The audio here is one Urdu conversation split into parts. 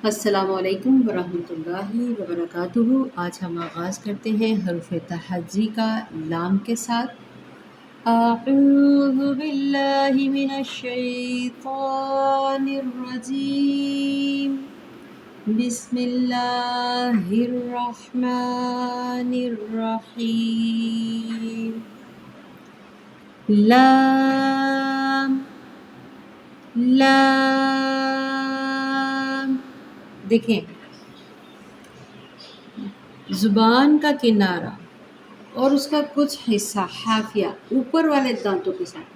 السلام علیکم ورحمۃ اللہ وبرکاتہ۔ آج ہم آغاز کرتے ہیں حروف تہجی کا لام کے ساتھ۔ اعوذ باللہ من الشیطان الرجیم، بسم اللہ الرحمن الرحیم۔ لام لام، دیکھیں زبان کا کنارہ اور اس کا کچھ حصہ حافیہ اوپر والے دانتوں کے ساتھ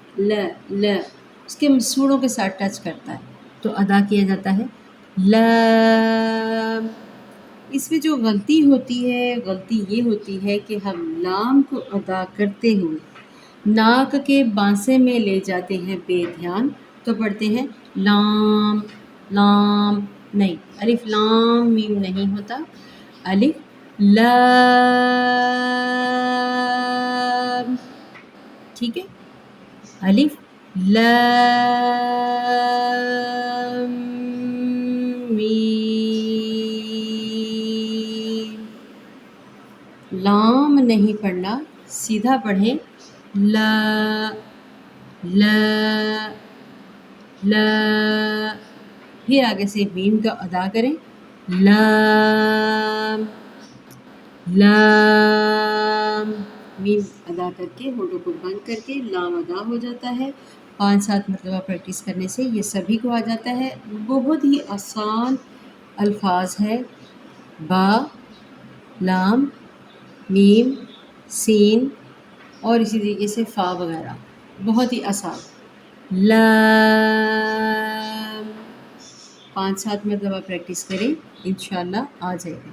اس کے مسوڑوں کے ساتھ ٹچ کرتا ہے تو ادا کیا جاتا ہے لام۔ اس میں جو غلطی ہوتی ہے یہ ہوتی ہے کہ ہم لام کو ادا کرتے ہوئے ناک کے بانسے میں لے جاتے ہیں بے دھیان، تو پڑھتے ہیں لام لام، نہیں، الف لام میم نہیں ہوتا، الف لام، ٹھیک ہے، الف لام میم۔ لام نہیں پڑھنا، سیدھا پڑھیں لا لا لا، پھر آگے سے میم کا ادا کریں لام لام، میم ادا کر کے ہونٹوں کو بند کر کے لام ادا ہو جاتا ہے۔ 5-7 مرتبہ پریکٹس کرنے سے یہ سبھی کو آ جاتا ہے۔ بہت ہی آسان الفاظ ہے، با، لام، میم، سین اور اسی طریقے سے فا وغیرہ، بہت ہی آسان۔ لام 5-7 مرتبہ پریکٹس کریں، انشاءاللہ آ جائے گا۔